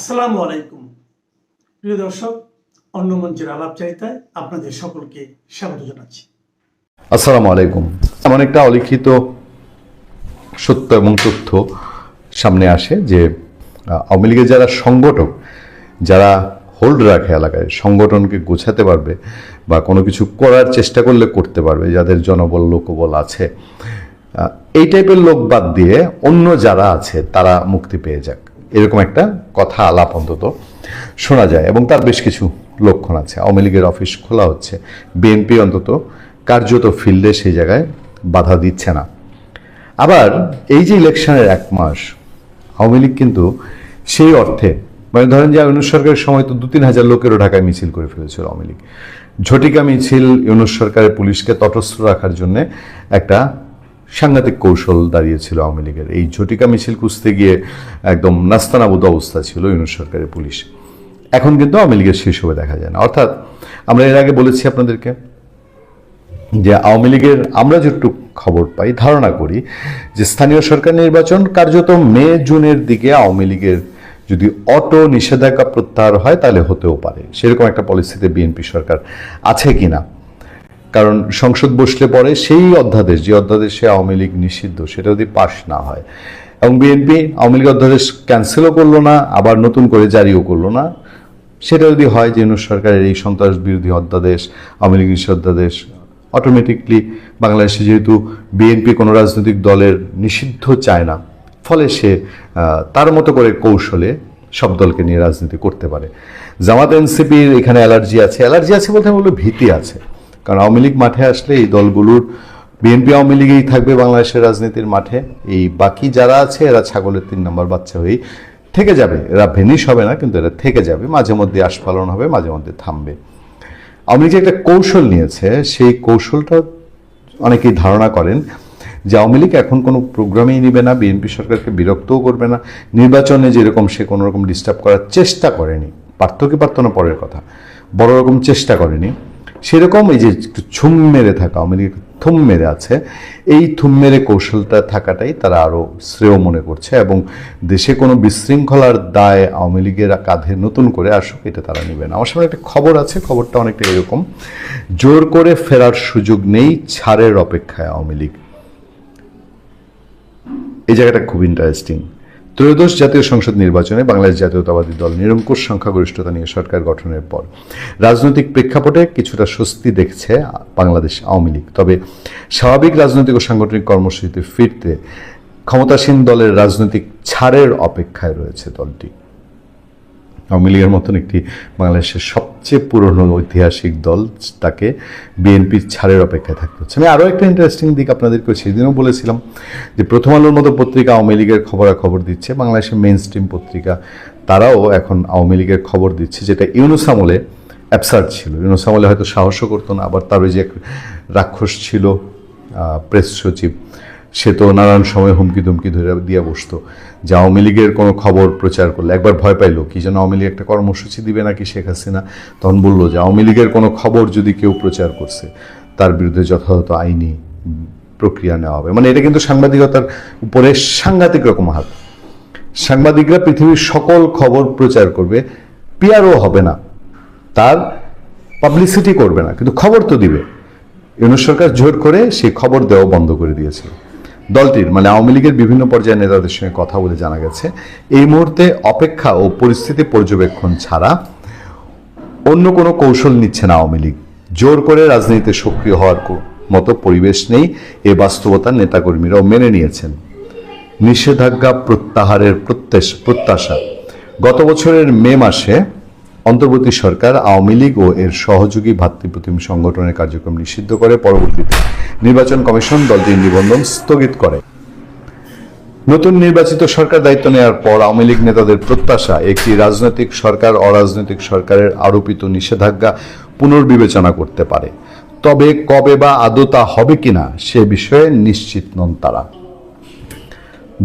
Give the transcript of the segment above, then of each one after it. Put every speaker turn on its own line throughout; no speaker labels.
আসসালামু আলাইকুম প্রিয় দর্শক, অন্য মঞ্চের আলাপচারিতায় আপনাদের সকলকে স্বাগত জানাচ্ছি।
আসসালামু আলাইকুম। এমন একটা অলিখিত সত্য এবং তথ্য সামনে আসে যে আওয়ামী লীগের যারা সংগঠক, যারা হোল্ড রাখে এলাকায়, সংগঠনকে গোছাতে পারবে বা কোনো কিছু করার চেষ্টা করলে করতে পারবে, যাদের জনবল লোকবল আছে, এই টাইপের লোক বাদ দিয়ে অন্য যারা আছে তারা মুক্তি পেয়ে যাক, এরকম একটা কথা আলাপ অন্তত শোনা যায় এবং তার বেশ কিছু লক্ষণ আছে। আওয়ামী লীগের অফিস খোলা হচ্ছে, বিএনপি অন্তত কার্যত ফিল্ডে সেই জায়গায় বাধা দিচ্ছে না। আবার এই যে ইলেকশনের 1 মাস, আওয়ামী লীগ কিন্তু সেই অর্থে, মানে ধরেন যে ইউনূস সরকারের সময় তো 2-3 হাজার লোকেরও ঢাকায় মিছিল করে ফেলেছিল আওয়ামী লীগ। ঝটিকা মিছিল ইউনূস সরকারের পুলিশকে তটস্থ রাখার জন্য একটা সাংঘাতিক কৌশল দাঁড়িয়েছিল আওয়ামী লীগের। এই ঝটিকা মিছিল খুঁজতে গিয়ে একদম নাস্তানাবুদ অবস্থা ছিল ইউনূস সরকারের পুলিশ। এখন কিন্তু আওয়ামী লীগের সেসবে দেখা যায় না। অর্থাৎ আমরা এর আগে বলেছি আপনাদেরকে যে আওয়ামী লীগের আমরা যেটুকু খবর পাই, ধারণা করি যে স্থানীয় সরকার নির্বাচন কার্যত মে-জুনের দিকে আওয়ামী লীগের যদি অটো নিষেধাজ্ঞা প্রত্যাহার হয় তাহলে হতেও পারে। সেরকম একটা পলিসিতে বিএনপি সরকার আছে কিনা, কারণ সংসদ বসলে পরে সেই অধ্যাদেশ, যে অধ্যাদেশে আওয়ামী লীগ নিষিদ্ধ, সেটা যদি পাশ না হয় এবং বিএনপি আওয়ামী লীগ অধ্যাদেশ ক্যান্সেলও করলো না, আবার নতুন করে জারিও করলো না, সেটা যদি হয় যে ইউনূস সরকারের এই সন্ত্রাস বিরোধী অধ্যাদেশ, আওয়ামী লীগ নিষিদ্ধ অধ্যাদেশ অটোমেটিকলি বাংলাদেশে, যেহেতু বিএনপি কোনো রাজনৈতিক দলের নিষিদ্ধ চায় না, ফলে সে তার মতো করে কৌশলে সব দলকে নিয়ে রাজনীতি করতে পারে। জামাত এনসিপির এখানে অ্যালার্জি আছে বলতে আমি বলবো ভীতি আছে, কারণ আওয়ামী লীগ মাঠে আসলে এই দলগুলোর, বিএনপি আওয়ামী লীগেই থাকবে বাংলাদেশের রাজনীতির মাঠে, এই বাকি যারা আছে এরা ছাগলের 3 নম্বর বাচ্চা হয়েই থেকে যাবে। এরা ভেনিশ হবে না, কিন্তু এরা থেকে যাবে, মাঝে মধ্যে আস্ফালন হবে, মাঝে মধ্যে থামবে। আওয়ামী লীগ যে একটা কৌশল নিয়েছে, সেই কৌশলটা অনেকেই ধারণা করেন যে আওয়ামী লীগ এখন কোনো প্রোগ্রামেই নেবে না, বিএনপি সরকারকে বিরক্তও করবে না, নির্বাচনে যেরকম সে কোনো রকম ডিস্টার্ব করার চেষ্টা করেনি, পারত না পরের কথা, বড় রকম চেষ্টা করেনি, সেরকম এই যে একটু ছুম মেরে থাকা, আওয়ামী লীগ থুম মেরে আছে, এই থুম মেরে কৌশলটা থাকাটাই তারা আরও শ্রেয় মনে করছে এবং দেশে কোনো বিশৃঙ্খলার দায় আওয়ামী লীগের কাঁধে নতুন করে আসুক এটা তারা নেবে না। আমার সামনে একটা খবর আছে, খবরটা অনেকটা এরকম: জোর করে ফেরার সুযোগ নেই, ছাড়ের অপেক্ষায় আওয়ামী লীগ। এই জায়গাটা খুব ইন্টারেস্টিং। ত্রয়োদশ জাতীয় সংসদ নির্বাচনে বাংলাদেশ জাতীয়তাবাদী দল নিরঙ্কুশ সংখ্যাগরিষ্ঠতা নিয়ে সরকার গঠনের পর রাজনৈতিক প্রেক্ষাপটে কিছুটা স্বস্তি দেখছে বাংলাদেশ আওয়ামী লীগ। তবে স্বাভাবিক রাজনৈতিক ও সাংগঠনিক কর্মসূচিতে ফিরতে ক্ষমতাসীন দলের রাজনৈতিক ছাড়ের অপেক্ষায় রয়েছে দলটি। আওয়ামী লীগের মতন একটি বাংলাদেশের সবচেয়ে পুরনো ঐতিহাসিক দল, তাকে বিএনপির ছাড়ের অপেক্ষায় থাকতে হচ্ছে। আমি আরও একটা ইন্টারেস্টিং দিক আপনাদেরকে সেদিনও বলেছিলাম যে প্রথম আলোর মতো পত্রিকা আওয়ামী লীগের খবরাখবর দিচ্ছে, বাংলাদেশের মেইন স্ট্রিম পত্রিকা তারাও এখন আওয়ামী লীগের খবর দিচ্ছে, যেটা ইউনূস আমলে অ্যাবসার্ড ছিল। ইউনূস আমলে হয়তো সাহসও করতো না, আবার তার ওই যে এক রাক্ষস ছিল প্রেস সচিব, সে তো নানান সময় হুমকি দুমকি ধরে দিয়ে বসতো যে আওয়ামী লীগের কোনো খবর প্রচার করলে, একবার ভয় পাইলো কি যেন আওয়ামী লীগ একটা কর্মসূচি দিবে নাকি শেখ হাসিনা, তখন বললো যে আওয়ামী লীগের কোনো খবর যদি কেউ প্রচার করছে তার বিরুদ্ধে যথাযথ আইনি প্রক্রিয়া নেওয়া হবে। মানে এটা কিন্তু সাংবাদিকতার উপরে সাংঘাতিক রকম হাত। সাংবাদিকরা পৃথিবীর সকল খবর প্রচার করবে, পিআরও হবে না, তার পাবলিসিটি করবে না, কিন্তু খবর তো দিবে। ইউনূস সরকার জোর করে সেই খবর দেওয়া বন্ধ করে দিয়েছিল। দলটির, মানে আওয়ামী লীগের বিভিন্ন পর্যায়ের নেতাদের সঙ্গে কথা বলে জানা গেছে এই মুহূর্তে অপেক্ষা ও পরিস্থিতি পর্যবেক্ষণ ছাড়া অন্য কোনো কৌশল নিচ্ছে না আওয়ামী লীগ। জোর করে রাজনীতিতে সক্রিয় হওয়ার মতো পরিবেশ নেই, এ বাস্তবতা নেতাকর্মীরাও মেনে নিয়েছেন। নিষেধাজ্ঞা প্রত্যাহারের প্রত্যাশা। গত বছরের মে মাসে অন্তর্বর্তী সরকার আওয়ামী লীগ ও এর সহযোগী ভাতৃপ্রতিম সংগঠনের কার্যক্রম নিষিদ্ধ করে পরবর্তীতে নির্বাচন কমিশন দলটির নিবন্ধন স্থগিত করে। নতুন নির্বাচিত সরকার দায়িত্ব নেওয়ার পর আওয়ামী লীগ নেতাদের প্রত্যাশা একটি রাজনৈতিক সরকার অরাজনৈতিক সরকারের আরোপিত নিষেধাজ্ঞা পুনর্বিবেচনা করতে পারে, তবে কবে বা আদৌ তা হবে কিনা সে বিষয়ে নিশ্চিত নন তারা।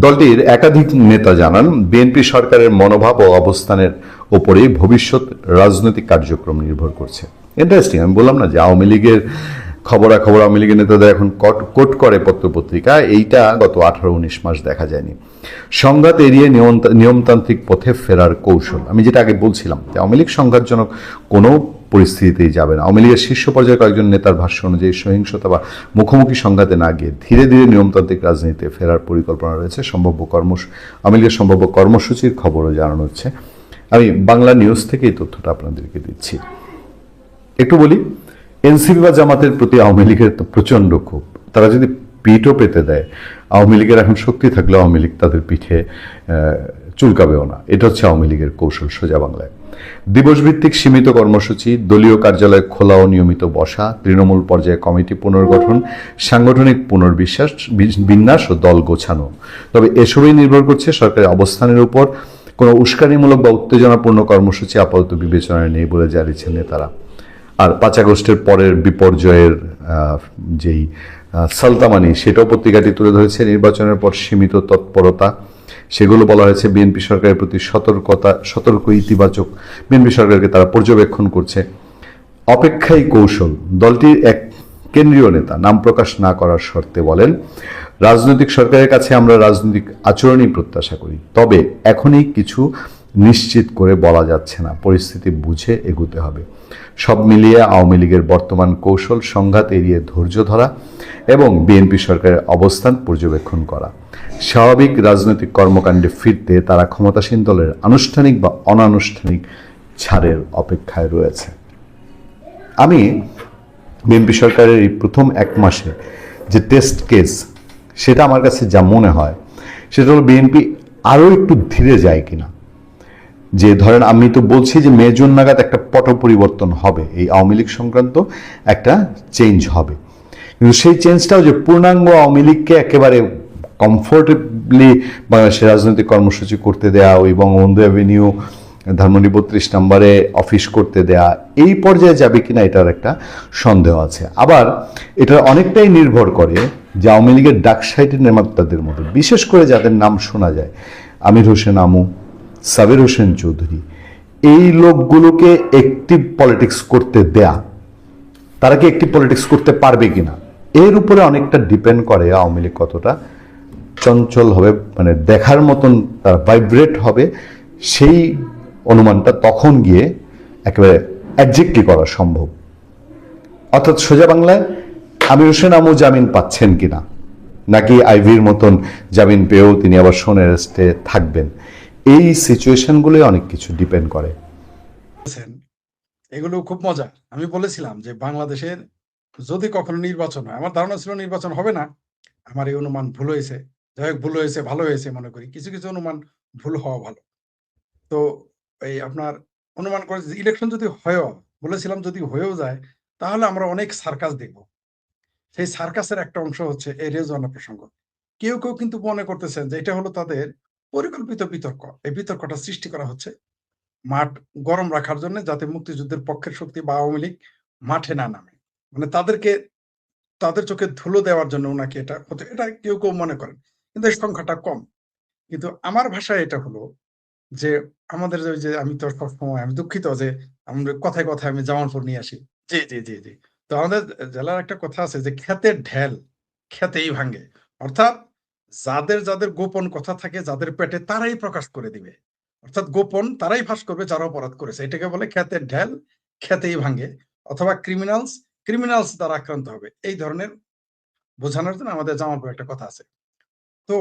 দলটির একাধিক নেতা জানান, বিএনপি সরকারের মনোভাব ও অবস্থানের ওপরেই ভবিষ্যৎ রাজনৈতিক কার্যক্রম নির্ভর করছে। ইন্টারেস্টিং, আমি বললাম না যে আওয়ামী লীগের খবরাখবর আওয়ামী লীগের নেতাদের এখন কোট করে পত্রপত্রিকা, এইটা গত 18-19 মাস দেখা যায়নি। সংঘাত এড়িয়ে নিয়মতান্ত্রিক পথে ফেরার কৌশল, আমি যেটা আগে বলছিলাম যে আওয়ামী লীগ সংঘাতজনক কোনো পরিস্থিতিতেই যাবে না। আওয়ামী লীগের শীর্ষ পর্যায়ে কয়েকজন নেতার ভাষ্য অনুযায়ী সহিংসতা বা মুখোমুখি সংঘাতে না গিয়ে ধীরে ধীরে নিয়মতান্ত্রিক রাজনীতিতে ফেরার পরিকল্পনা রয়েছে। আওয়ামী লীগের সম্ভাব্য কর্মসূচির খবরও জানানো হচ্ছে। আমি বাংলা নিউজ থেকে এই তথ্যটা আপনাদেরকে দিচ্ছি। একটু বলি, এনসিপি বা জামাতের প্রতি আওয়ামী লীগের তো প্রচণ্ড ক্ষোভ। তারা যদি পিঠও পেতে দেয়, আওয়ামী লীগের এখন শক্তি থাকলেও আওয়ামী লীগ তাদের পিঠে চুলকাবেও না। এটা হচ্ছে আওয়ামী লীগের কৌশল সোজা বাংলায়। দিবসভিত্তিক সীমিত কর্মসূচি, দলীয় কার্যালয় খোলা ও নিয়মিত বসা, তৃণমূল পর্যায়ে কমিটি পুনর্গঠন, সাংগঠনিক বিন্যাস ও দল গোছানো। তবে এসবই নির্ভর করছে সরকারের অবস্থানের উপর। কোনো উস্কানিমূলক বা উত্তেজনাপূর্ণ কর্মসূচি আপাতত বিবেচনায় নেই বলে জানিয়েছেন নেতারা। আর 5 আগস্টের পরের বিপর্যয়ের যেই সালতামানি, সেটাও পত্রিকাটি তুলে ধরেছে। নির্বাচনের পর সীমিত তৎপরতা, সেগুলো বলা হয়েছে। বিএনপি সরকারের প্রতি সতর্ক ইতিবাচক। বিএনপি সরকারকে তারা পর্যবেক্ষণ করছে। অপেক্ষাই কৌশল। দলটির এক কেন্দ্রীয় নেতা নাম প্রকাশ না করার শর্তে বলেন, রাজনৈতিক সরকারের কাছে আমরা রাজনৈতিক আচরণই প্রত্যাশা করি, তবে এখনই কিছু নিশ্চিত করে বলা যাচ্ছে না, পরিস্থিতি বুঝে এগুতে হবে। সব মিলিয়ে আওয়ামী লীগের বর্তমান কৌশল সংঘাত এড়িয়ে ধৈর্য ধরা এবং বিএনপি সরকারের অবস্থান পর্যবেক্ষণ করা। স্বাভাবিক রাজনৈতিক কর্মকাণ্ডে ফিরতে তারা ক্ষমতাসীন দলের আনুষ্ঠানিক বা অনানুষ্ঠানিক ছাড়ের অপেক্ষায় রয়েছে। আমি বিএনপি সরকারের এই প্রথম 1 মাসে যে টেস্ট কেস, সেটা আমার কাছে যা মনে হয় সেটা হলো বিএনপি আরও একটু ধীরে যায় কিনা। যে ধরেন, আমি তো বলছি যে মে জুন নাগাদ একটা পট পরিবর্তন হবে, এই আওয়ামী লীগ সংক্রান্ত একটা চেঞ্জ হবে, কিন্তু সেই চেঞ্জটাও যে পূর্ণাঙ্গ আওয়ামী লীগকে একেবারে কমফোর্টেবলি বাংলাদেশের রাজনৈতিক কর্মসূচি করতে দেয়া, ওই বঙ্গবন্ধু অ্যাভিনিউ ধানমন্ডি 32 নম্বরে অফিস করতে দেয়া, এই পর্যায়ে যাবে কিনা এটার একটা সন্দেহ আছে। আবার এটা অনেকটাই নির্ভর করে যে আওয়ামী লীগের ডাকসাইটের নেতাদের মধ্যে, বিশেষ করে যাদের নাম শোনা যায়, আমির হোসেন আমু, সাবের হোসেন চৌধুরী, এই লোকগুলোকে অ্যাক্টিভ পলিটিক্স করতে দেয়া, তারা কি অ্যাক্টিভ পলিটিক্স করতে পারবে কিনা, এর উপরে অনেকটা ডিপেন্ড করে আওয়ামী লীগ কতটা চঞ্চল হবে, মানে দেখার মতন তার ভাইব্রেট হবে। সেই অনুমানটা তখন গিয়ে একেবারে একজ্যাক্টলি করা সম্ভব। অর্থাৎ সোজা বাংলায় আমির হোসেন আমু জামিন পাচ্ছেন কিনা, নাকি আইভির মতন জামিন পেয়েও তিনি আবার সোন অ্যারেস্টে থাকবেন, এই সিচুয়েশনগুলোই অনেক কিছু ডিপেন্ড করে।
এগুলো খুব মজা। আমি বলেছিলাম যে বাংলাদেশের যদি কখনো নির্বাচন হয়, আমার ধারণা ছিল নির্বাচন হবে না। আমার এই অনুমান ভুল হয়েছে। যাই হোক, ভুল হয়েছে, ভালো হয়েছে মনে করি। কিছু কিছু অনুমান ভুল হওয়া ভালো। তো এই আপনার অনুমান করে ইলেকশন যদি হয়েও, বলেছিলাম যদি হয়েও যায়, তাহলে আমরা অনেক সার্কাস দেখব। সেই সার্কাসের একটা অংশ হচ্ছে এই রেজওয়ানা প্রসঙ্গ। কেউ কেউ কিন্তু মনে করতেছেন যে এটা হলো তাদের পরিকল্পিত বিতর্ক। এই বিতর্কটা সৃষ্টি করা হচ্ছে মাঠ গরম রাখার জন্য, যাতে মুক্তিযুদ্ধের পক্ষের শক্তি বা আওয়ামী লীগ মাঠে না নামে, মানে তাদের চোখে ধুলো দেওয়ার জন্য ওনাকে এটা হতে, এটা কেউ কেউ মনে করেন, কিন্তু এই সংখ্যাটা কম। কিন্তু আমার ভাষায় এটা হলো যে আমাদের যে আমি তো সবসময়, আমি দুঃখিত যে আমরা কথায় কথায় আমি জামালপুর নিয়ে আসি। জি জি জি জি তো আমাদের জেলার একটা কথা আছে যে ক্ষেতের ঢেল ক্ষেতেই ভাঙে। অর্থাৎ যাদের যাদের গোপন কথা থাকে যাদের পেটে, তারাই প্রকাশ করে দিবে। অর্থাৎ গোপন তারাই ফাঁস করবে যারা অপরাধ করেছে। এটাকে বলে ক্ষেতের ঢেল ক্ষেতেই ভাঙে, অথবা ক্রিমিনালস দ্বারা আক্রান্ত হবে। এই ধরনের বোঝানোর জন্য আমাদের জামালপুর একটা কথা আছে। তো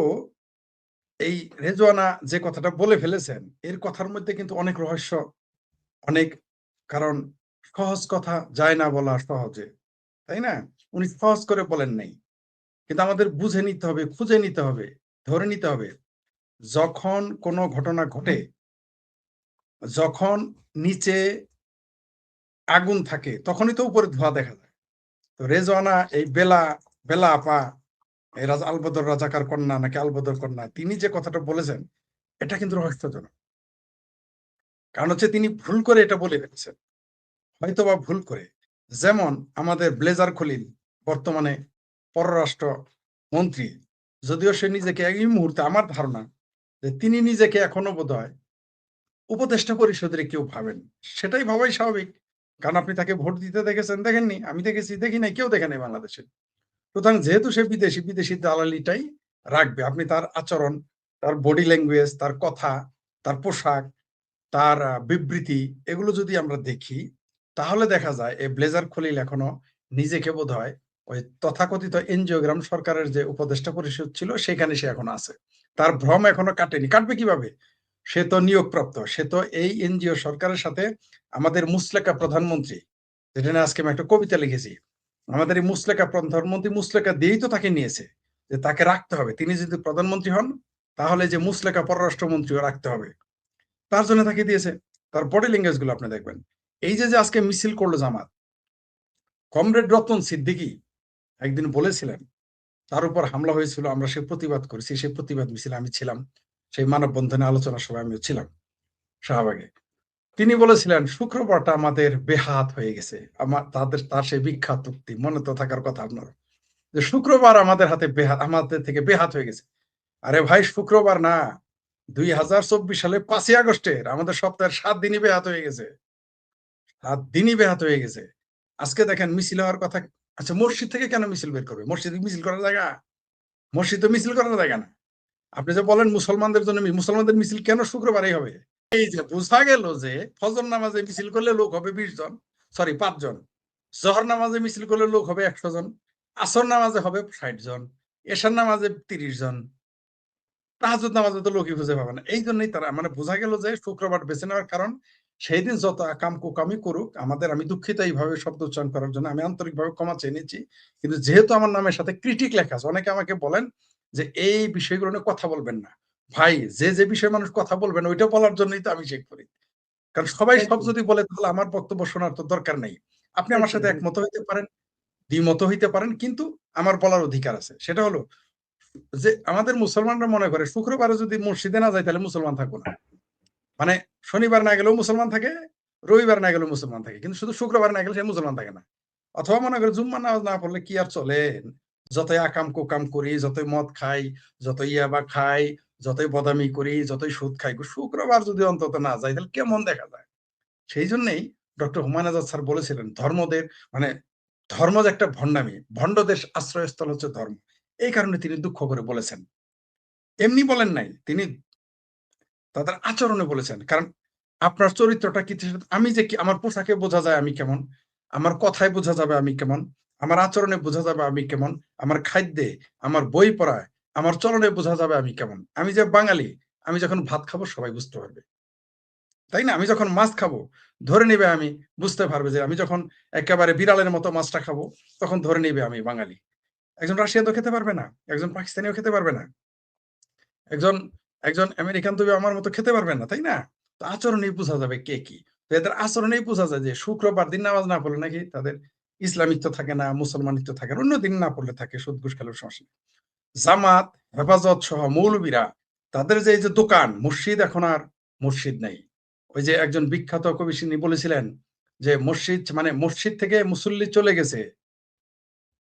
এই রেজওয়ানা যে কথাটা বলে ফেলেছেন, এর কথার মধ্যে কিন্তু অনেক রহস্য, অনেক, কারণ সহজ কথা যায় না বলা সহজে, তাই না? উনি সহজ করে বলেন নাই, কিন্তু আমাদের বুঝে নিতে হবে, খুঁজে নিতে হবে, ধরে নিতে হবে। যখন কোনো ঘটনা ঘটে, যখন নিচে আগুন থাকে, তখনই তো উপরে ধোঁয়া দেখা যায়। তো রেজওয়ানা এই বেলা আপা, এই আলবদর রাজাকার কন্যা নাকি আলবদর কন্যা, তিনি যে কথাটা বলেছেন, এটা কিন্তু রহস্যজনক। কারণ হচ্ছে তিনি ভুল করে এটা বলে ফেলেছেন, হয়তোবা ভুল করে। যেমন আমাদের ব্লেজার খলিল, বর্তমানে পররাষ্ট্র মন্ত্রী, যদিও সে নিজেকে এই মুহূর্তে, আমার ধারণা যে তিনি নিজেকে এখনো বোধহয় উপদেষ্টা পরিষদের কেউ ভাবেন, সেটাই ভাবাই স্বাভাবিক। কারণ আপনি তাকে ভোট দিতে দেখেছেন, দেখেননি। আমি দেখেছি, দেখি নাই, কেউ দেখে নাই বাংলাদেশে। সুতরাং যেহেতু সে বিদেশি, বিদেশি দালালিটাই রাখবে। আপনি তার আচরণ, তার বডি ল্যাঙ্গুয়েজ, তার কথা, তার পোশাক, তার বিবৃতি, এগুলো যদি আমরা দেখি, তাহলে দেখা যায় এই ব্লেজার খলিল এখনো নিজেকে বোধহয় ওই তথাকথিত এনজিওগ্রাম সরকারের যে উপদেষ্টা পরিষদ ছিল সেখানে সে এখন আছে। তার ভ্রম এখনো কাটেনি। কাটবে কিভাবে? সে তো নিয়োগপ্রাপ্ত। সে তো এই এনজিও সরকারের সাথে আমাদের মুসলেকা প্রধানমন্ত্রী, যেটা নিয়ে আজকে আমি একটা কবিতা লিখেছি। আমাদের এই মুসলেকা প্রধানমন্ত্রী মুসলেকা দিয়েই তো তাকে নিয়েছে, যে তাকে রাখতে হবে। তিনি যদি প্রধানমন্ত্রী হন, তাহলে যে মুসলেকা পররাষ্ট্রমন্ত্রীও রাখতে হবে। তার জন্য তাকে দিয়েছে। তার বডি ল্যাঙ্গুয়েজ গুলো আপনি দেখবেন। এই যে আজকে মিছিল করলো জামাত, কমরেড রতন সিদ্দিকী একদিন বলেছিলেন, তার উপর হামলা হয়েছিল, আমরা সে প্রতিবাদ করেছি, সেই প্রতিবাদ মিছিলে আমি ছিলাম, সেই মানববন্ধনে আলোচনা সভায় আমিও ছিলাম শাহবাগে। তিনি বলেছিলেন শুক্রবারটা আমাদের বেহাত হয়ে গেছে। তার সেই বিখ্যাত উক্তি মনে তো থাকার কথা আপনার, যে শুক্রবার আমাদের থেকে বেহাত হয়ে গেছে। আরে ভাই, শুক্রবার না, 2024 সালে 5ই আগস্টের আমাদের সপ্তাহের 7 দিনই বেহাত হয়ে গেছে। 7 দিনই বেহাত হয়ে গেছে। আজকে দেখেন মিছিল হওয়ার কথা। আচ্ছা, মসজিদ থেকে কেন মিছিল বের করবে? মসজিদ মিছিল করার জায়গা? মসজিদ তো মিছিল করার জায়গা না। আপনি যে বলেন মুসলমানদের জন্য, মুসলমানদের মিছিল কেন শুক্রবারেই হবে? এই যে বোঝা গেল যে ফজর নামাজে মিছিল করলে লোক হবে 20 জন, সরি 5 জন। জোহর নামাজে মিছিল করলে লোক হবে 100 জন। আসর নামাজে হবে 60 জন। এশার নামাজে 30 জন। তাহাজ্জুদ নামাজে তো লোকই খুঁজে পাবে না। এই জন্যই তারা মানে বোঝা গেল যে শুক্রবার বেছে নেওয়ার কারণ, সেই দিন যত আকাম কুকামি করুক আমাদের, আমি দুঃখিত এইভাবে শব্দ উচ্চারণ করার জন্য, আমি আন্তরিকভাবে ক্ষমা চেয়ে নিচ্ছি। কিন্তু যেহেতু আমার নামের সাথে ক্রিটিক লেখা আছে, অনেকে আমাকে বলেন যে এই বিষয়গুলো নিয়ে কথা বলবেন না। ভাই, যে বিষয়ে মানুষ কথা বলবেন ওইটা বলার জন্যই তো আমি চেক করি। কারণ সবাই সব যদি বলে তাহলে আমার বক্তব্য শোনার তো দরকার নেই। আপনি আমার সাথে একমত হইতে পারেন, দ্বিমত হইতে পারেন, কিন্তু আমার বলার অধিকার আছে। সেটা হলো যে আমাদের মুসলমানরা মনে করে শুক্রবারে যদি মসজিদে না যায় তাহলে মুসলমান থাকবো না। মানে শনিবার না গেলেও মুসলমান থাকে, রবিবার না গেলেও মুসলমান থাকে, কিন্তু শুধু শুক্রবার না গেলে সে মুসলমান থাকে না। অথবা মনে করে জুম্মা নামাজ না পড়লে কি আর চলে? যতই আকাম কুকাম করি, যতই মদ খাই, যতই ইয়াবা খাই, যতই বদামি করি, যতই সুদ খাই, শুক্রবার যদি অন্তত না যায় তাহলে কেমন দেখা যায়? সেই জন্যই ডক্টর হুমায়ুন আজাদ স্যার বলেছিলেন ধর্মদের মানে ধর্ম যে একটা ভণ্ডামি, ভণ্ডদের আশ্রয়স্থল হচ্ছে ধর্ম। এই কারণে তিনি দুঃখ করে বলেছেন। এমনি বলেন নাই, তিনি তাদের আচরণে বলেছেন। কারণ আপনার চরিত্রটা কি, আমি যে কি, আমার পোশাকে বোঝা যায় আমি কেমন, আমার কথায় বোঝা যাবে আমি কেমন, আমার আচরণে বোঝা যাবে আমি কেমন, আমার খাদ্যে, আমার বই পড়ায়, আমার চলনে বোঝা যাবে আমি কেমন। আমি যে বাঙালি, আমি যখন ভাত খাবো সবাই বুঝতে পারবে। তাই না? আমি যখন মাছ খাবো, ধরে নিবে, আমি বুঝতে পারবে যে আমি যখন একেবারে বিড়ালের মতো মাছটা খাবো, তখন ধরে নিবে আমি বাঙালি। একজন রাশিয়ান তো খেতে পারবে না, একজন পাকিস্তানিও খেতে পারবে না, একজন একজন আমেরিকান তো আমার মতো খেতে পারবে না, তাই না? তো আচরণেই বোঝা যাবে কে কি। তো এদের আচরণেই বোঝা যায় যে শুক্রবার দিন নামাজ না পড়লে নাকি তাদের ইসলামিত্ব থাকে না, মুসলমানিত্ব থাকে না, অন্য দিন না পড়লে থাকে, সুদ ঘুষ খেলার সমস্যা নেই। জামাত, হেফাজত সহ মৌলবীরা, তাদের যে এই যে দোকান, মসজিদ এখন আর মসজিদ নেই। ওই যে একজন বিখ্যাত কবি তিনি বলেছিলেন যে মসজিদ মানে মসজিদ থেকে মুসল্লি চলে গেছে,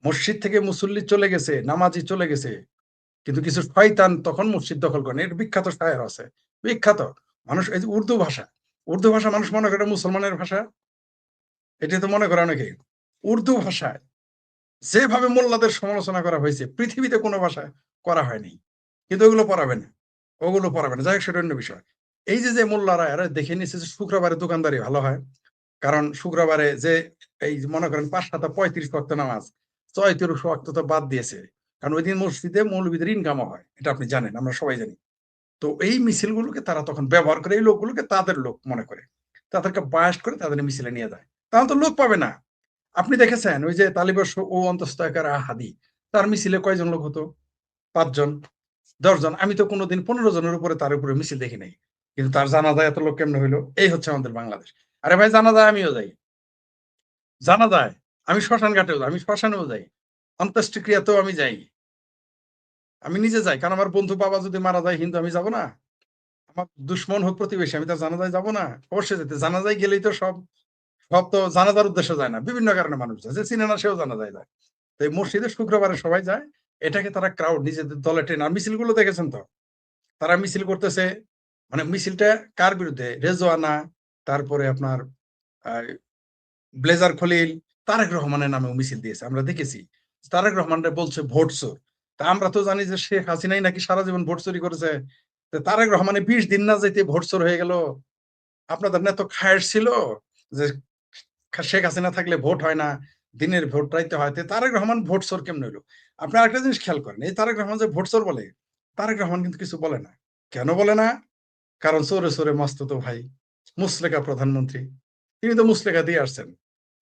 মসজিদ থেকে মুসল্লি চলে গেছে, নামাজি চলে গেছে, কিন্তু কিছু শয়তান তখন মসজিদ দখল করেন। এর বিখ্যাত শায়ের আছে, বিখ্যাত। মানুষ এই যে উর্দু ভাষা, উর্দু ভাষা মানুষ মনে করে মুসলমানের ভাষা, এটা তো মনে করে অনেকে। উর্দু ভাষায় যেভাবে মোল্লাদের সমালোচনা করা হয়েছে পৃথিবীতে কোনো ভাষায় করা হয়নি। কিন্তু ওগুলো পড়াবে না, ওগুলো পড়াবে না। যাই হোক, সেটা অন্য বিষয়। এই যে মোল্লারা এরা দেখে নিচ্ছে যে শুক্রবারে দোকানদারি ভালো হয়। কারণ শুক্রবারে যে এই যে মনে করেন 5-7-35 ওয়াক্ত নামাজ, 34 ওয়াক্ত তো বাদ দিয়েছে। কারণ ওই দিন মসজিদে মৌলবীদের ইনকামও হয়। এটা আপনি জানেন, আমরা সবাই জানি। তো এই মিছিলগুলোকে তারা তখন ব্যবহার করে, এই লোকগুলোকে তাদের লোক মনে করে। তাদেরকে বায়াস করে তাদের মিছিলে নিয়ে যায়। তাহলে তো লোক পাবে না। আপনি দেখেছেন ওই যে তালিবাস ও অন্তস্তয়কার হাদি, তার মিছিলে কয়জন লোক হতো? 5 জন, 10 জন। আমি তো কোনোদিন 15 জনের উপরে তার উপরে মিছিল দেখি নাই। কিন্তু তার জানাজায় এত লোক কেমনে হইলো? এই হচ্ছে আমাদের বাংলাদেশ। আরে ভাই, জানাজায় আমিও যাই। জানাজায় আমি শ্মশান ঘাটেও যাই, আমি শ্মশানেও যাই। অন্ত্যেষ্টিক্রিয়াতেও আমি যাই। আমি নিজে যাই। কারণ আমার বন্ধু বাবা যদি মারা যায় হিন্দু, আমি যাব না? আমার দুশ্মন হোক প্রতিবেশী, আমি তার জানাজায় যাব না? অবশ্যই যেতে। জানাজায় গেলেই তো সব সব তো জানাজার উদ্দেশ্যে যায় না। বিভিন্ন কারণে মানুষ যায়। যে চিনে না সেও জানাজায় যায়। তো এই মসজিদে শুক্রবারে সবাই যায়। এটাকে তারা ক্রাউড নিজেদের দলে টেনে, আর মিছিলগুলো দেখেছেন তো? তারা মিছিল করতেছে, মানে মিছিলটা কার বিরুদ্ধে? রেজওয়ানা, তারপরে আপনার আ ব্লেজার খলিল তারেক রহমানের নামে মিছিল দিয়েছে, আমরা দেখেছি। তারেক রহমানরা বলছে ভোট চোর। তা আমরা তো জানি যে শেখ হাসিনাই নাকি সারা জীবন ভোট চুরি করেছে। তো তারেক রহমানে 20 দিন না যেতে ভোট চোর হয়ে গেল। আপনাদের না তো খায়েশ ছিল যে শেখ হাসিনা থাকলে ভোট হয় না, দিনের ভোট রাইতে হয়। তারেক রহমান ভোট চোর কেমন হইলো? আপনি আরেকটা জিনিস খেয়াল করেন, এই তারেক রহমান যে ভোট চোর বলে, তারেক রহমান কিন্তু কিছু বলে না। কেন বলে না? কারণ চোরে চোরে মাসতুতো ভাই, মুসলেকা প্রধানমন্ত্রী, তিনি তো মুসলেকা দিয়ে আসছেন।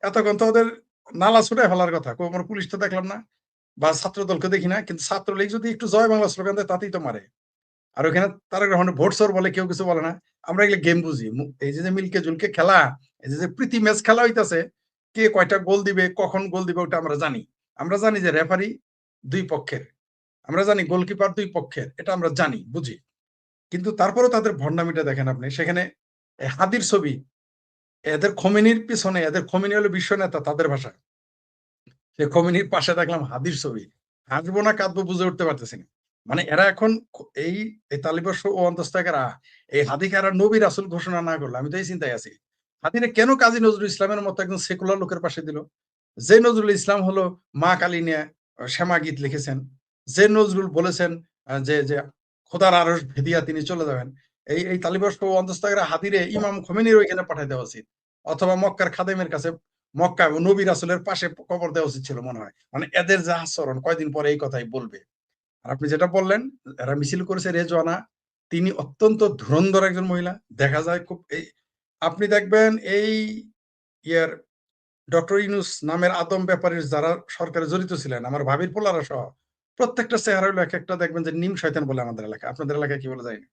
এতক্ষণ তো ওদের নালা ছুটে ফেলার কথা, কোনো পুলিশ তো দেখলাম না, বা ছাত্র দলকে দেখি না। কিন্তু ছাত্রলীগ যদি একটু জয় বাংলা স্লোগান দেয় তাতেই তো মারে। আর ওখানে তারেক রহমানের ভোট চোর বলে কেউ কিছু বলে না। আমরা এগুলো গেম বুঝি। এই যে মিলকে জুলকে খেলা, এই যে প্রীতি ম্যাচ খেলা হইতাছে, কে কয়টা গোল দিবে, কখন গোল দিবে, ওটা আমরা জানি। আমরা জানি যে রেফারি 2 পক্ষের, আমরা জানি গোলকিপার 2 পক্ষের, এটা আমরা জানি, বুঝি। কিন্তু তারপরেও তাদের ভণ্ডামিটা দেখেন আপনি। সেখানে হাদির ছবি, এদের খোমেনির পিছনে, এদের খোমেনি হলো বিশ্ব নেতা তাদের ভাষা। সে খোমেনির পাশে দেখলাম হাদির ছবি। হাসবো না কাঁদবো বুঝে উঠতে পারতেছি না। মানে এরা এখন এই তালিবাস ও অন্তস্থায়ীরা এই হাদিকে আর নবী রাসূল ঘোষণা না করলে আমি তো এই চিন্তায় আছি। হাদিরে কেন কাজী নজরুল ইসলামের মতো একজন সেকুলার লোকের পাশে দিল? যে নজরুল ইসলাম হলো মা কালী নিয়ে শ্যামা গীত লিখেছেন। যে নজরুল বলেছেন যে খোদার আরশ ভেদিয়া তিনি চলে যাবেন। এই তালিবাস ও অন্তস্থায়ীরা হাদিরে ইমাম খোমেনির ওইখানে পাঠায় দেওয়া উচিত। অথবা মক্কার খাদেমের কাছে, মক্কা ও নবী রাসূলের পাশে কবর দেওয়া উচিত ছিল মনে হয়। মানে এদের যে আচরণ, কয়দিন পরে এই কথাই বলবে। আর আপনি যেটা বললেন, এরা মিছিল করেছে রেজওয়ানা, তিনি অত্যন্ত ধুরন্ধর একজন মহিলা। দেখা যায় খুব আপনি দেখবেন এই ইয়ার ডক্টর ইউনূস নামের আদম ব্যাপারীর যারা সরকারে জড়িত ছিলেন, আমার ভাবির পোলারা সহ, প্রত্যেকটা চেহারা হলো একেকটা দেখবেন যে নিম শয়তান বলে আমাদের এলাকায়। আপনাদের এলাকায় কি বলে জানি না।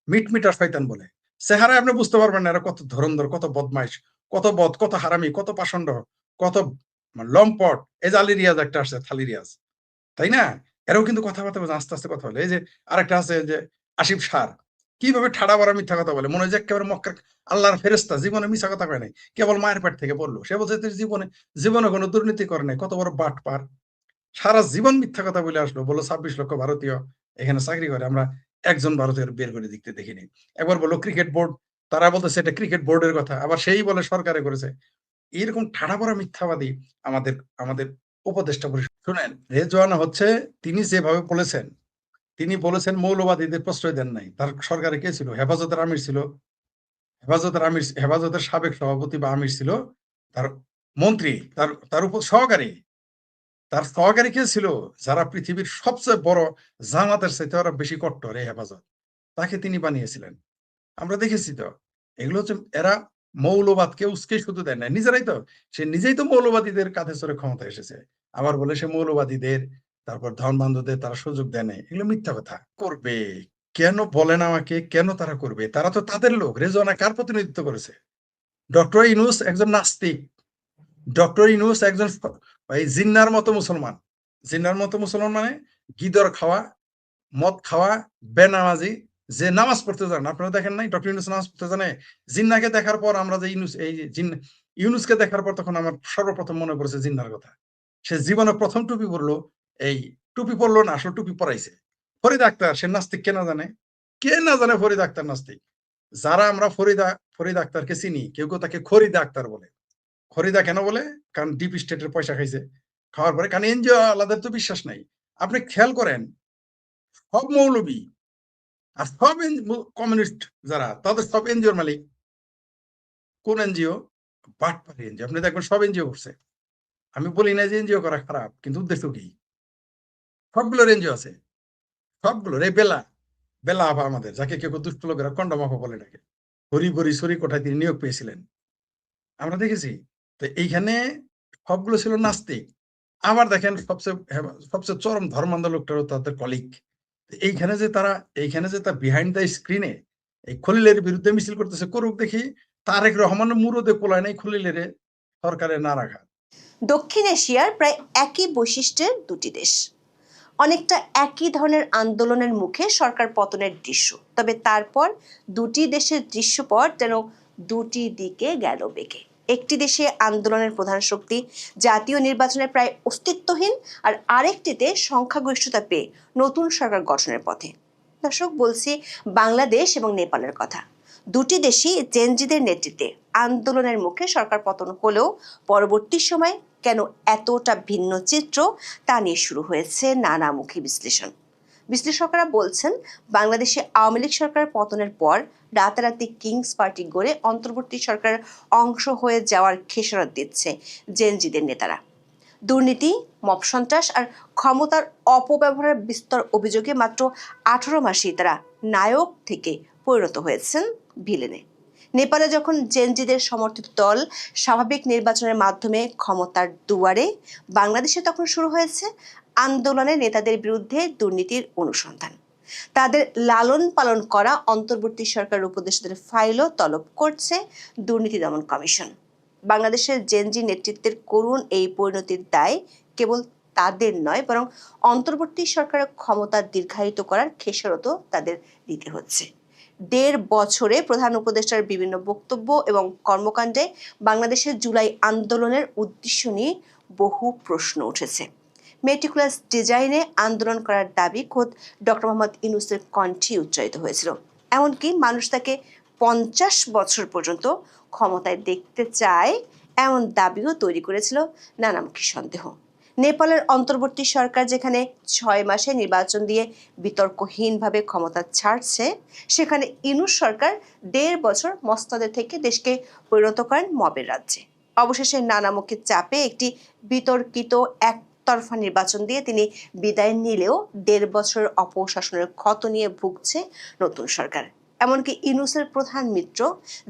মিটমিটা শয়তান বলে। চেহারায় আপনি বুঝতে পারবেন না এরা কত ধুরন্ধর, কত বদমাইশ, কত বদ, কত হারামি, কত পাষণ্ড, কত লম্পট। এই যে আলী রিয়াজ একটা আসছে, থালি রিয়াজ, তাই না? এরাও কিন্তু কথাবার্তা বলে, আস্তে আস্তে কথা বলে। এই যে আরেকটা আছে যে আসিফ সার, কিভাবে ঠাড়া মারা মিথ্যা কথা বলে, মনে হয় যে একেবারে মক্কার আল্লাহর ফেরেশতা, জীবনে মিথ্যা কথা কয় নাই, কেবল মায়ের পেট থেকে পড়লো। সে বলছে তুই জীবনে কোনো দুর্নীতি করে নাই, কত বড় বাটপার, সারা জীবন মিথ্যা কথা বলে আসলো, বললো 26 লক্ষ ভারতীয় এখানে চাকরি করে, আমরা একজন ভারতীয় বের করে দিতে দেখিনি। একবার বললো ক্রিকেট বোর্ড, তারা বলতেছে এটা ক্রিকেট বোর্ডের কথা, আবার সেই বলে সরকারে করেছে। এরকম ঠাড়া পড়া মিথ্যাবাদী আমাদের আমাদের উপদেষ্টা পরিষদ। শুনেন, রেজওয়ানা হচ্ছে, তিনি যেভাবে বলেছেন, তিনি বলেছেন মৌলবাদীদের প্রশ্রয় দেন নাই। তার সরকারে কে ছিল? হেফাজতের আমির ছিল। হেফাজতের সাবেক সভাপতি বা আমির ছিল। তার মন্ত্রী, তার উপর সহকারী, তার সহকারী কে ছিল? যারা পৃথিবীর সবচেয়ে বড় জামাতের চাইতে ওরা বেশি কট্টর, এই হেফাজত, তাকে তিনি বানিয়েছিলেন। আমরা দেখেছি তো। এগুলো হচ্ছে এরা মৌলবাদকে উস্কে শুধু দেয় না, নিজেরাই তো, সে নিজেই তো মৌলবাদীদের কাঁধে চড়ে ক্ষমতায় এসেছে। আবার বলে সে মৌলবাদীদের, তারপর ধনবান্ধবদের তারা সুযোগ দেয় নাই। এগুলো মিথ্যা কথা। করবে কেন বলেন আমাকে, কেন তারা করবে? তারা তো তাদের লোক। রেজওয়ানা কার প্রতিনিধিত্ব করেছে? ডক্টর ইউনূস একজন নাস্তিক। ডক্টর ইউনূস একজন এই জিন্নার মতো মুসলমান। জিন্নার মতো মুসলমান মানে গিদর খাওয়া, মদ খাওয়া, বেনামাজি, যে নামাজ পড়তে জানে। আপনারা দেখেন নাই ডক্টর ইউনূস নামাজ পড়তে জানে? জিন্নাকে দেখার পর আমরা যে ইউনূসকে দেখার পর তখন আমার সর্বপ্রথম মনে পড়েছে জিন্নার কথা। সে জীবনে প্রথম টুপি পরলো, এই টুপি পরলো না, আসলে টুপি পরাইছে। ফরিদ আক্তার, সে নাস্তিক, কে না জানে? কে না জানে ফরিদ আক্তার নাস্তিক? যারা আমরা ফরিদ আক্তারকে চিনি, কেউ কেউ তাকে খরিদা আক্তার বলে। খরিদা কেন বলে? কারণ ডিপ স্টেটের পয়সা খাইছে। খাওয়ার পরে, কারণ এনজিও আলাদের তো বিশ্বাস নাই। আপনি খেয়াল করেন, সব মৌলবী আর সব কমিউনিস্ট যারা, তাদের সব এনজিওর মালিক। কোন এনজিও? বাটপাড়ি এনজিও। আপনি দেখবেন সব এনজিও করছে। আমি বলি না যে এনজিও করা খারাপ, কিন্তু উদ্দেশ্য কি? সবগুলোর এনজিও আছে, সবগুলোর। এই বেলা আভা আমাদের, যাকে কেউ দুষ্ট লোকেরা কন্ডম আভা বলে ডাকে, হরিবরি সরি কোঠায় তিনি নিয়োগ পেয়েছিলেন, আমরা দেখেছি। তো এইখানে সবগুলো ছিল নাস্তিক। আবার দেখেন সবচেয়ে চরম ধর্মান্ধ লোকটারও তাদের কলিগ। এইখানে যে তার বিহাইন্ড দ্য স্ক্রিনে এই খলিলের বিরুদ্ধে মিছিল করতেছে, করুক দেখি। তারেক রহমানের মুরদে কোলায় নাই খলিলের সরকারে না রাখা।
দক্ষিণ এশিয়ার প্রায় একই বৈশিষ্ট্যের দুটি দেশ, অনেকটা একই ধরনের আন্দোলনের মুখে সরকার পতনের দৃশ্য। তবে তারপর দুটি দেশের দৃশ্যপট যেন দুটি দিকে গেল বেঁকে। একটি দেশে আন্দোলনের প্রধান শক্তি জাতীয় নির্বাচনে প্রায় অস্তিত্বহীন, আর আরেকটিতে সংখ্যাগরিষ্ঠতা পেয়ে নতুন সরকার গঠনের পথে। দর্শক, বলছি বাংলাদেশ এবং নেপালের কথা। দুটি দেশই জেনজিদের নেতৃত্বে আন্দোলনের মুখে সরকার পতন হলেও পরবর্তী সময়ে কেন এতটা ভিন্ন চিত্র তা নিয়ে শুরু হয়েছে নানামুখী বিশ্লেষণ। বিশ্লেষকরা বলছেন, বাংলাদেশে আওয়ামী লীগ সরকার পতনের পর রাতারাতি কিংস পার্টি গড়ে অন্তর্বর্তী সরকারের অংশ হয়ে যাওয়ার খেসারত দিচ্ছে জেনজিদের নেতারা। দুর্নীতি, মব সন্ত্রাস আর ক্ষমতার অপব্যবহারের বিস্তর অভিযোগে মাত্র 18 মাসেই তারা নায়ক থেকে পরিণত হয়েছেন ভিলেনে। নেপালে যখন জেনজিদের সমর্থিত দল স্বাভাবিক নির্বাচনের মাধ্যমে ক্ষমতার দুয়ারে, বাংলাদেশে তখন শুরু হয়েছে আন্দোলনের নেতাদের বিরুদ্ধে দুর্নীতির অনুসন্ধান। তাদের লালন পালন করা অন্তর্বর্তী সরকার উপদেষ্টাদের ফাইলও তলব করছে দুর্নীতি দমন কমিশন। বাংলাদেশের জেনজি নেতৃত্বের করুণ এই পরিণতির দায় কেবল তাদের নয়, বরং অন্তর্বর্তী সরকারের ক্ষমতা দীর্ঘায়িত করার খেসারতও তাদের দিতে হচ্ছে। 1.5 বছরে প্রধান উপদেষ্টার বিভিন্ন বক্তব্য এবং কর্মকাণ্ডে বাংলাদেশের জুলাই আন্দোলনের উদ্দেশ্য নিয়ে বহু প্রশ্ন উঠেছে। মেটিকুলাস ডিজাইনে আন্দোলন করার দাবি খোদ ডক্টর মোহাম্মদ ইউনূসের কণ্ঠে উচ্চারিত হয়েছিল। এমনকি মানুষ তাকে 50 বছর পর্যন্ত ক্ষমতায় দেখতে চায় এমন দাবিও তৈরি করেছিল নানামুখী সন্দেহ। নেপালের অন্তর্বর্তী সরকার যেখানে 6 মাসে নির্বাচন দিয়ে বিতর্কহীনভাবে ক্ষমতা ছাড়ছে, সেখানে ইউনূস সরকার 1.5 বছর মসনদে থেকে দেশকে পরিণত করেন মবের রাজ্যে। অবশেষে নানামুখী চাপে একটি বিতর্কিত একতরফা নির্বাচন দিয়ে তিনি বিদায় নিলেও 1.5 বছরের অপশাসনের ক্ষত নিয়ে ভুগছে নতুন সরকার। এমনকি ইউনূসের প্রধান মিত্র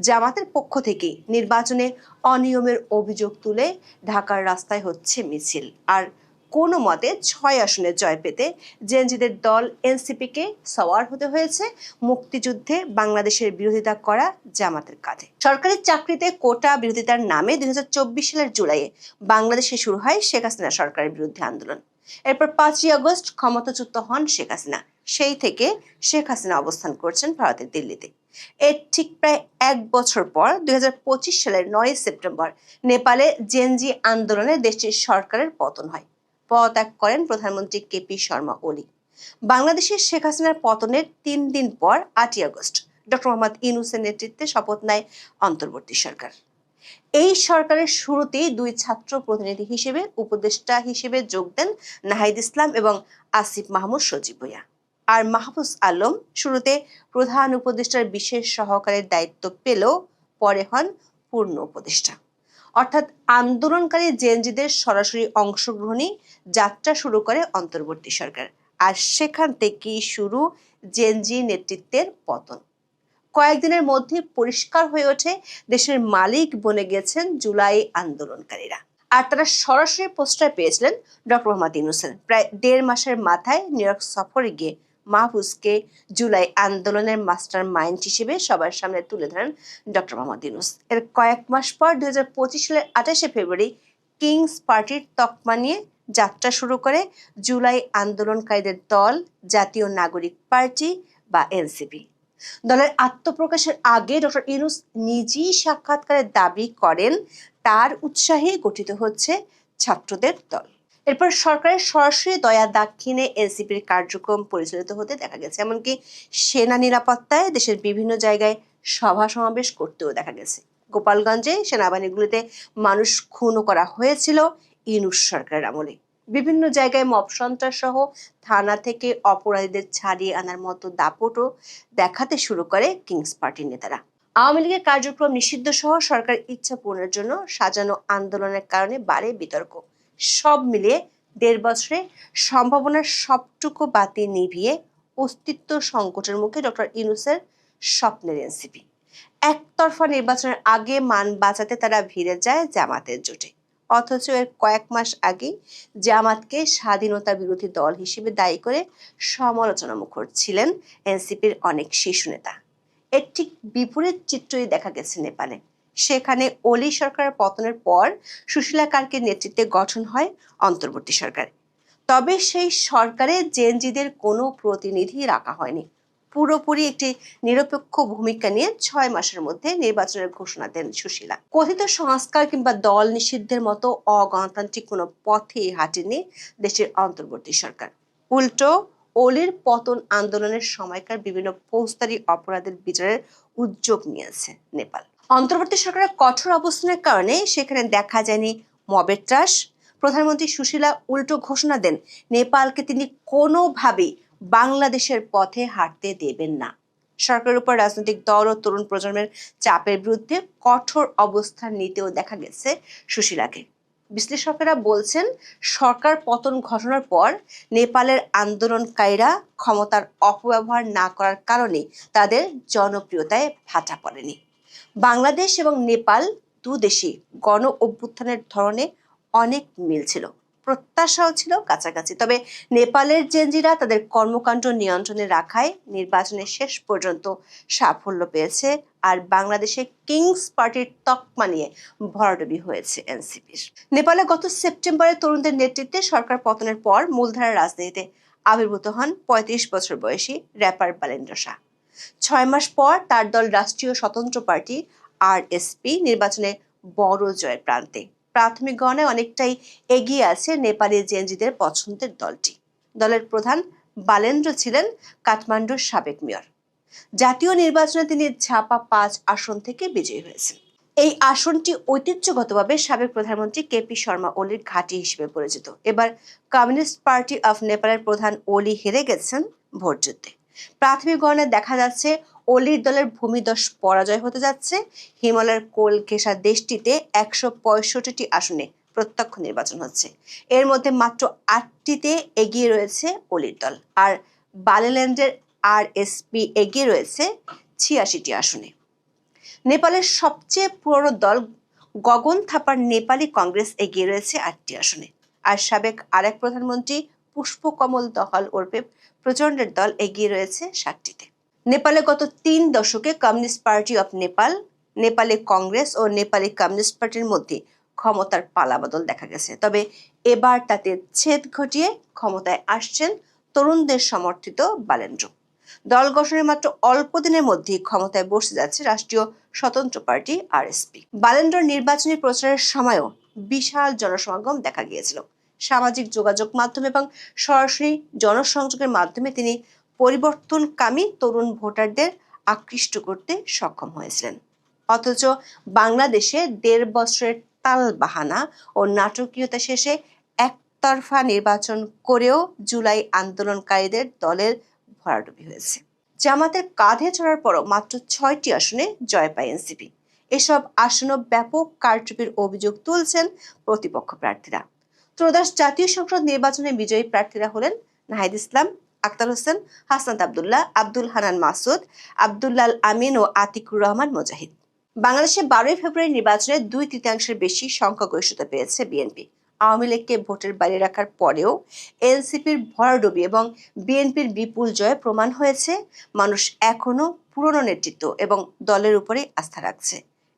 জামাতের পক্ষ থেকে নির্বাচনে অনিয়মের অভিযোগ তুলে ঢাকার রাস্তায় হচ্ছে মিছিল। আর কোনো মতে 6 আসনে জয় পেতে জেনজিদের দল এনসিপিকে সওয়ার হতে হয়েছে মুক্তিযুদ্ধে বাংলাদেশের বিরোধিতা করা জামাতের কাঁধে। সরকারি চাকরিতে কোটা বিরোধিতার নামে 2024 সালের জুলাইয়ে বাংলাদেশে শুরু হয় শেখ হাসিনা সরকারের বিরুদ্ধে আন্দোলন। এরপর 5ই আগস্ট ক্ষমতাচ্যুত হন শেখ হাসিনা। সেই থেকে শেখ হাসিনা অবস্থান করছেন ভারতের দিল্লিতে। এর ঠিক প্রায় 1 বছর পর 2025 সালের 9 সেপ্টেম্বর নেপালে জেনজি আন্দোলনে দেশটির সরকারের পতন হয়। পদত্যাগ করেন প্রধানমন্ত্রী কেপি শর্মা ওলি। বাংলাদেশের শেখ হাসিনার পতনের 3 দিন পর 8ই আগস্ট ডক্টর মোহাম্মদ ইউনূসের নেতৃত্বে শপথ নেয় অন্তর্বর্তী সরকার। এই সরকারের শুরুতেই 2 ছাত্র প্রতিনিধি হিসেবে উপদেষ্টা হিসেবে যোগ দেন নাহিদ ইসলাম এবং আসিফ মাহমুদ সজীব ভুঁইয়া। আর মাহফুজ আলম শুরুতে প্রধান উপদেষ্টার বিশেষ সহকারের দায়িত্ব পেলেও পরে হন পূর্ণ উপদেষ্টা। অর্থাৎ আন্দোলনকারী জেনজিদের সরাসরি অংশগ্রহণই যাত্রা শুরু করে অন্তর্বর্তী সরকার। আর সেখান থেকেই শুরু জেনজি নেতৃত্বের পতন। কয়েকদিনের মধ্যে পরিষ্কার হয়ে ওঠে দেশের মালিক বনে গেছেন জুলাই আন্দোলনকারীরা। আর তারা সরাসরি প্রশ্রয় পেয়েছিলেন ডক্টর মোহাম্মদ ইউনূসের। প্রায় 1.5 মাসের মাথায় নিউ ইয়র্ক সফরে গিয়ে মাহফুজকে জুলাই আন্দোলনের মাস্টার মাইন্ড হিসেবে সবার সামনে তুলে ধরেন ডক্টর মোহাম্মদ ইউনূস। এর কয়েক মাস পর 2025 সালের 28শে ফেব্রুয়ারি কিংস পার্টির তকমা নিয়ে যাত্রা শুরু করে জুলাই আন্দোলনকারীদের দল জাতীয় নাগরিক পার্টি বা এনসিপি। দলের আত্মপ্রকাশের আগে ডক্টর ইউনূস নিজেই সাক্ষাৎকারে দাবি করেন তার উৎসাহে গঠিত হচ্ছে ছাত্রদের দল। এরপর সরকারের সরাসরি দয়া দাক্ষিণে এনসিপির কার্যক্রম পরিচালিত হতে দেখা গেছে। এমনকি সেনা নিরাপত্তায় দেশের বিভিন্ন জায়গায় সভা সমাবেশ করতেও দেখা গেছে। গোপালগঞ্জে সেনাবাহিনীগুলিতে মানুষ খুনও করা হয়েছিল ইউনূস সরকারের আমলে। বিভিন্ন জায়গায় মব সন্ত্রাস সহ থানা থেকে অপরাধীদের ছাড়িয়ে আনার মতো দাপটও দেখাতে শুরু করে কিংস পার্টির নেতারা। আওয়ামী লীগের কার্যক্রম নিষিদ্ধ সহ সরকার ইচ্ছা পূরণের জন্য সাজানো আন্দোলনের কারণে বাড়ে বিতর্ক। সব মিলিয়ে 1.5 বছরে সম্ভাবনার সবটুকু বাতি নিভিয়ে অস্তিত্ব সংকটের মুখে ডক্টর ইউনূসের স্বপ্নের এনসিপি। একতরফা নির্বাচনের আগে মান বাঁচাতে তারা ভিড়ে যায় জামাতের জোটে। অথচ এর কয়েক মাস আগে জামাতকে স্বাধীনতা বিরোধী দল হিসেবে দায়ী করে সমালোচনা মুখর ছিলেন এনসিপির অনেক শীর্ষ নেতা। এর ঠিক বিপরীত চিত্রই দেখা গেছে নেপালে। সেখানে ওলি সরকারের পতনের পর সুশীলা কার্কের নেতৃত্বে গঠন হয় অন্তর্বর্তী সরকার। তবে সেই সরকারে জেনজিদের কোনো প্রতিনিধি রাখা হয়নি। পুরোপুরি একটি নিরপেক্ষ ভূমিকা নিয়ে 6 মাসের মধ্যে নির্বাচনের ঘোষণা দেন সুশীলা। কথিত সংস্কার কিংবা দল নিষিদ্ধের মতো অগণতান্ত্রিক কোনো পথে হাঁটেনি দেশের অন্তর্বর্তী সরকার। উল্টো ওলির পতন আন্দোলনের সময়কার বিভিন্ন ফৌজদারি অপরাধের বিচারের উদ্যোগ নিয়েছে নেপাল। অন্তর্বর্তী সরকারের কঠোর অবস্থানের কারণে সেখানে দেখা যায়নি মবের ত্রাস। প্রধানমন্ত্রী সুশীলা উল্টো ঘোষণা দেন নেপালকে তিনি কোনোভাবেই বাংলাদেশের পথে হাঁটতে দেবেন না। সরকারের উপর রাজনৈতিক দল ও তরুণ প্রজন্মের চাপের বিরুদ্ধে কঠোর অবস্থান নিতেও দেখা গেছে সুশীলাকে। বিশ্লেষকেরা বলছেন, সরকার পতন ঘটনার পর নেপালের আন্দোলনকারীরা ক্ষমতার অপব্যবহার না করার কারণে তাদের জনপ্রিয়তায় ভাটা পড়েনি। বাংলাদেশ এবং নেপাল দু দেশই গণ অভ্যুত্থানের ধরনে অনেক মিল ছিল, প্রত্যাশাও ছিল কাছাকাছি। তবে নেপালের জেনজিরা তাদের কর্মকাণ্ড নিয়ন্ত্রণে রাখায় নির্বাচনে শেষ পর্যন্ত সাফল্য পেয়েছে, আর বাংলাদেশে কিংস পার্টির তকমা নিয়ে ভরাডুবি হয়েছে এনসিপির। নেপালে গত সেপ্টেম্বরে তরুণদের নেতৃত্বে সরকার পতনের পর মূলধারার রাজনীতিতে আবির্ভূত হন ৩৫ বছর বয়সী র্যাপার বালেন্দ্র শাহ। ৬ মাস পর তার দল রাষ্ট্রীয় স্বতন্ত্র পার্টি আরএসপি নির্বাচনে বড় জয়ের প্রান্তে। প্রাথমিক গণনায় অনেকটাই এগিয়ে আছে নেপালি জেনজিদের পছন্দের দলটি। দলের প্রধান বালেন্দ্র ছিলেন কাঠমান্ডুর সাবেক মেয়র। জাতীয় নির্বাচনে তিনি ঝাপা ৫ আসন থেকে বিজয়ী হয়েছেন। এই আসনটি ঐতিহ্যগতভাবে সাবেক প্রধানমন্ত্রী কেপি শর্মা ওলির ঘাঁটি হিসেবে পরিচিত। এবার কমিউনিস্ট পার্টি অফ নেপালের প্রধান ওলি হেরে গেছেন ভোটযুদ্ধে। প্রাথমিক গণনায় দেখা যাচ্ছে ওলির দলের ভূমিদশ পরাজয় হতে যাচ্ছে। হিমালয়ের কোল ঘেঁষা দেশটিতে ১৬৫টি আসনে প্রত্যক্ষ নির্বাচন হচ্ছে। এর মধ্যে মাত্র ৮টিতে এগিয়ে রয়েছে ওলির দল, আর বালেল্যান্ডের আরএসপি এগিয়ে রয়েছে ৮৬টি আসনে। নেপালের সবচেয়ে পুরনো দল গগন থাপার নেপালি কংগ্রেস এগিয়ে রয়েছে ৮টি আসনে, আর সাবেক আরেক প্রধানমন্ত্রী পুষ্পকমল দহাল ওরফে প্রচণ্ডের দল এগিয়ে রয়েছে ৭টিতে। নেপালে গত ৩ দশকে Communist Party of Nepal, Nepali Congress ও নেপালি কমিউনিস্ট পার্টির মধ্যে ক্ষমতার পালাবদল দেখা গেছে। তবে এবার তাতে ছেদ ঘটিয়ে ক্ষমতায় আসছেন তরুণদের সমর্থিত বালেন্দ্র। দল গঠনের মাত্র অল্প দিনের মধ্যেই ক্ষমতায় বসে যাচ্ছে রাষ্ট্রীয় স্বতন্ত্র পার্টি আরএসপি। বালেন্দ্র নির্বাচনী প্রচারের সময়ও বিশাল জনসমাগম দেখা গিয়েছিল। সামাজিক যোগাযোগ মাধ্যম এবং সরাসরি জনসংযোগের মাধ্যমে তিনি পরিবর্তনকামী তরুণ ভোটারদের আকৃষ্ট করতে সক্ষম হয়েছিলেন। অথচ বাংলাদেশে ১.৫ বছরের তালবাহানা ও নাটকীয়তা শেষে একতরফা নির্বাচন করেও জুলাই আন্দোলনকারীদের দলের ভরাডুবি হয়েছে। জামাতের কাঁধে চড়ার পরও মাত্র ৬টি আসনে জয় পায় এনসিপি। এসব আসনে ব্যাপক কারচুপির অভিযোগ তুলছেন প্রতিপক্ষ প্রার্থীরা। ত্রয়োদশ জাতীয় সংসদ নির্বাচনে বিজয়ী প্রার্থীরা হলেন নাহিদ ইসলাম, আক্তার হোসেন, হাসনাত আবদুল্লাহ, আব্দুল হানান মাসুদ, আব্দুল্লাল আমিন ও আতিকুর রহমান মুজাহিদ। বাংলাদেশে ১২ই ফেব্রুয়ারি নির্বাচনে ২/৩ বেশি সংখ্যাগরিষ্ঠতা পেয়েছে বিএনপি। আওয়ামী লীগকে ভোটের বাইরে রাখার পরেও এনসিপির ভরাডুবি এবং বিএনপির বিপুল জয় প্রমাণ হয়েছে মানুষ এখনো পুরনো নেতৃত্ব এবং দলের উপরে আস্থা রাখছে।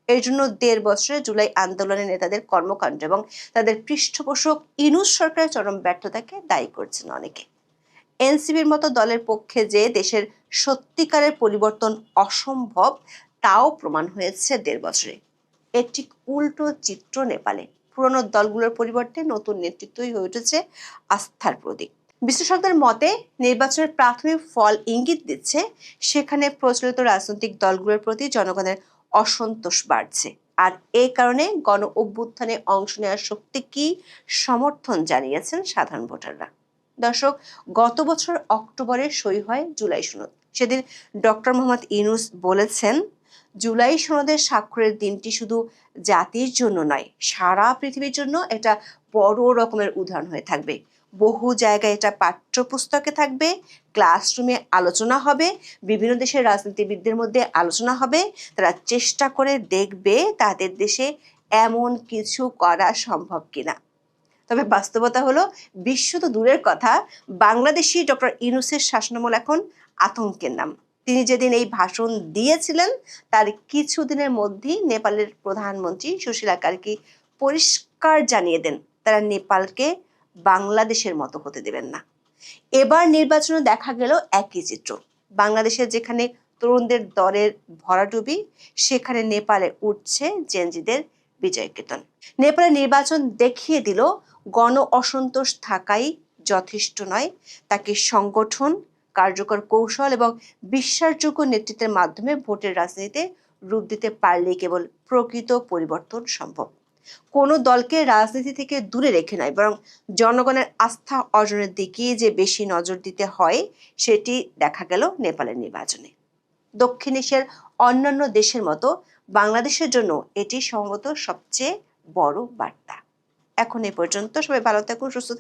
এর জন্য ১.৫ বছরে জুলাই আন্দোলনের নেতাদের কর্মকাণ্ড এবং তাদের পৃষ্ঠপোষক ইউনূস সরকারের চরম ব্যর্থতাকে দায়ী করছেন অনেকে। এনসিপির মতো দলের পক্ষে যে দেশের সত্যিকারের পরিবর্তন অসম্ভব তাও প্রমাণ হয়েছে ১.৫ বছরে। এর ঠিক উল্টো চিত্র নেপালে। পুরনো দলগুলোর পরিবর্তে নতুন নেতৃত্বই হয়ে উঠেছে আস্থার প্রতীক। বিশ্লেষকদের মতে নির্বাচনের প্রাথমিক ফল ইঙ্গিত দিচ্ছে সেখানে প্রচলিত রাজনৈতিক দলগুলোর প্রতি জনগণের অসন্তোষ বাড়ছে, আর এই কারণে গণ অভ্যুত্থানে অংশ নেওয়ার শক্তি কি সমর্থন জানিয়েছেন সাধারণ ভোটাররা। দর্শক, গত বছর অক্টোবরে সই হয় জুলাই সনদ। সেদিন ডক্টর মোহাম্মদ ইউনূস বলেছেন, জুলাই সনদের স্বাক্ষরের দিনটি শুধু জাতির জন্য নয়, সারা পৃথিবীর জন্য এটা বড় রকমের উদাহরণ হয়ে থাকবে। বহু জায়গায় এটা পাঠ্যপুস্তকে থাকবে, ক্লাসরুমে আলোচনা হবে, বিভিন্ন দেশের রাজনীতিবিদদের মধ্যে আলোচনা হবে। তারা চেষ্টা করে দেখবে তাদের দেশে এমন কিছু করা সম্ভব কিনা। তবে বাস্তবতা হলো, বিশ্ব তো দূরের কথা, বাংলাদেশি ডক্টর ইউনূসের শাসনামল এখন আতঙ্কের নাম। তিনি যেদিন এই ভাষণ দিয়েছিলেন তার কিছুদিনের মধ্যেই নেপালের প্রধানমন্ত্রী সুশীলা কার্কি পরিষ্কার জানিয়ে দেন তারা নেপালকে বাংলাদেশের মতো হতে দেবেন না। এবার নির্বাচনে দেখা গেল একই চিত্র। বাংলাদেশে যেখানে তরুণদের দলের ভরাডুবি, সেখানে নেপালে উঠছে জেনজিদের বিজয় কীর্তন। নেপালের নির্বাচন দেখিয়ে দিল গণ অসন্তোষ থাকাই যথেষ্ট নয়, তাকে সংগঠন, কার্যকর কৌশল এবং বিশ্বাসযোগ্য নেতৃত্বের মাধ্যমে ভোটের রাজনীতিতে রূপ দিতে পারলেই কেবল প্রকৃত পরিবর্তন সম্ভব। কোনো দলকে রাজনীতি থেকে দূরে রেখে নয়, বরং জনগণের আস্থা অর্জনের দিকে যে বেশি নজর দিতে হয় সেটি দেখা গেল নেপালের নির্বাচনে। দক্ষিণ এশিয়ার অন্যান্য দেশের মতো বাংলাদেশের জন্য এটি সম্ভবত সবচেয়ে বড় বার্তা। এখন এ পর্যন্ত, সবাই ভালো থাকুন, সুস্থ